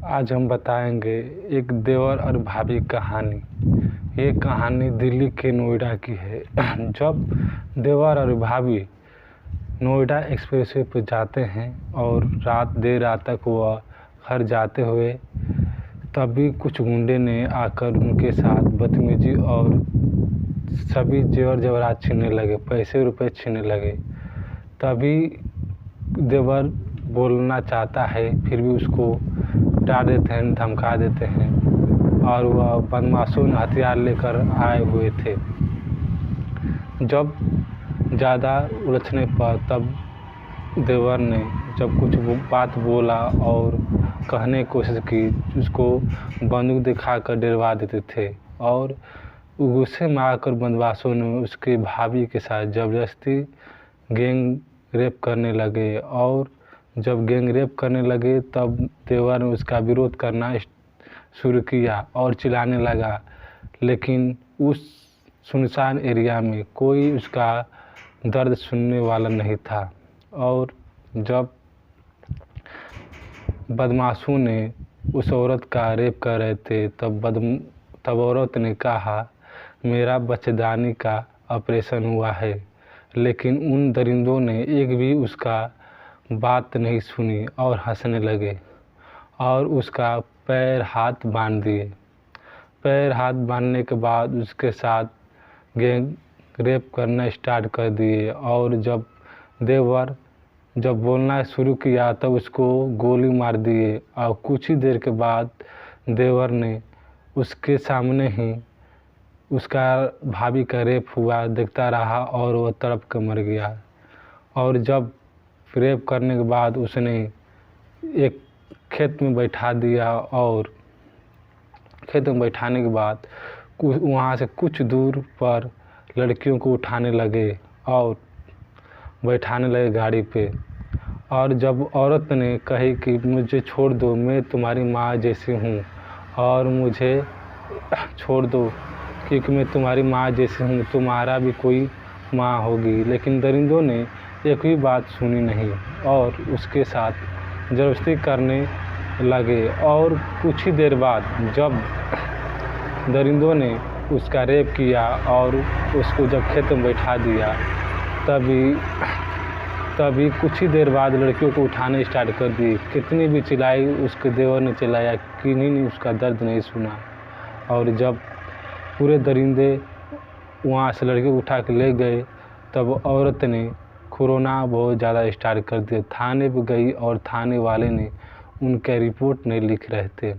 आज हम बताएंगे एक देवर और भाभी कहानी। ये कहानी दिल्ली के नोएडा की है। जब देवर और भाभी नोएडा एक्सप्रेसवे पर जाते हैं और देर रात तक वह घर जाते हुए तभी कुछ गुंडे ने आकर उनके साथ बदतमीजी और सभी जेवर जेवरात छीनने लगे, पैसे रुपए छीनने लगे। तभी देवर बोलना चाहता है, फिर भी उसको डांट देते हैं, धमका देते हैं और वह बदमाशों ने हथियार लेकर आए हुए थे। जब ज़्यादा उलझने पर तब देवर ने जब कुछ बात बोला और कहने की कोशिश की, उसको बंदूक दिखाकर डरवा देते थे और गुस्से में आकर बदमाशों ने उसके भाभी के साथ ज़बरदस्ती गैंग रेप करने लगे। और जब गैंग रेप करने लगे तब देवर ने उसका विरोध करना शुरू किया और चिल्लाने लगा, लेकिन उस सुनसान एरिया में कोई उसका दर्द सुनने वाला नहीं था। और जब बदमाशों ने उस औरत का रेप कर रहे थे तब औरत ने कहा, मेरा बच्चेदानी का ऑपरेशन हुआ है। लेकिन उन दरिंदों ने एक भी उसका बात नहीं सुनी और हंसने लगे और उसका पैर हाथ बांध दिए। पैर हाथ बांधने के बाद उसके साथ गैंग रेप करना स्टार्ट कर दिए। और जब देवर बोलना शुरू किया तब उसको गोली मार दिए और कुछ ही देर के बाद देवर ने उसके सामने ही उसका भाभी का रेप हुआ देखता रहा और वह तड़प कर मर गया। और जब रेप करने के बाद उसने एक खेत में बैठा दिया और खेत में बैठाने के बाद वहाँ से कुछ दूर पर लड़कियों को उठाने लगे और बैठाने लगे गाड़ी पे। और जब औरत ने कही कि मुझे छोड़ दो, मैं तुम्हारी माँ जैसी हूँ और मुझे छोड़ दो क्योंकि मैं तुम्हारी माँ जैसी हूँ, तुम्हारा भी कोई माँ होगी। लेकिन दरिंदों ने एक भी बात सुनी नहीं और उसके साथ ज़बरदस्ती करने लगे। और कुछ ही देर बाद जब दरिंदों ने उसका रेप किया और उसको जब खेत में बैठा दिया तभी कुछ ही देर बाद लड़कियों को उठाने स्टार्ट कर दी। कितनी भी चिल्लाई उसके देवर ने चिल्लाया, किन्हीं ने उसका दर्द नहीं सुना। और जब पूरे दरिंदे वहाँ से लड़के को उठा के ले गए तब औरत ने कोरोना बहुत ज़्यादा स्टार्ट कर दिया। थाने पे गई और थाने वाले ने उनका रिपोर्ट नहीं लिख रहे थे।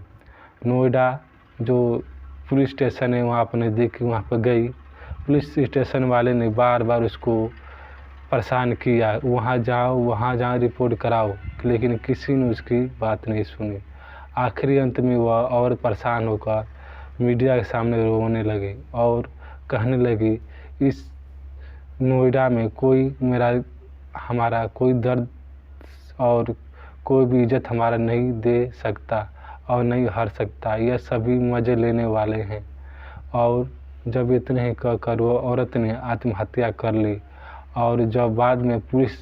नोएडा जो पुलिस स्टेशन है वहाँ अपने देखी, वहाँ पर गई। पुलिस स्टेशन वाले ने बार बार उसको परेशान किया, वहाँ जाओ रिपोर्ट कराओ, लेकिन किसी ने उसकी बात नहीं सुनी। आखिरी अंत में वह और परेशान होकर मीडिया के सामने रोने लगी और कहने लगी, इस नोएडा में हमारा कोई दर्द और कोई भी इज्जत हमारा नहीं दे सकता और नहीं हर सकता, यह सभी मज़े लेने वाले हैं। और जब इतने ही कहकर वो औरत ने आत्महत्या कर ली। और जब बाद में पुलिस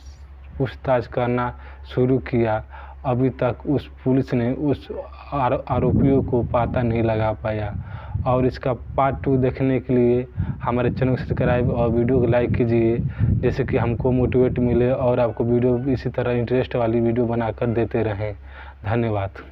पूछताछ करना शुरू किया, अभी तक उस पुलिस ने उस आरोपियों को पता नहीं लगा पाया। और इसका पार्ट 2 देखने के लिए हमारे चैनल को सब्सक्राइब और वीडियो को लाइक कीजिए, जैसे कि हमको मोटिवेट मिले और आपको वीडियो इसी तरह इंटरेस्ट वाली वीडियो बनाकर देते रहें। धन्यवाद।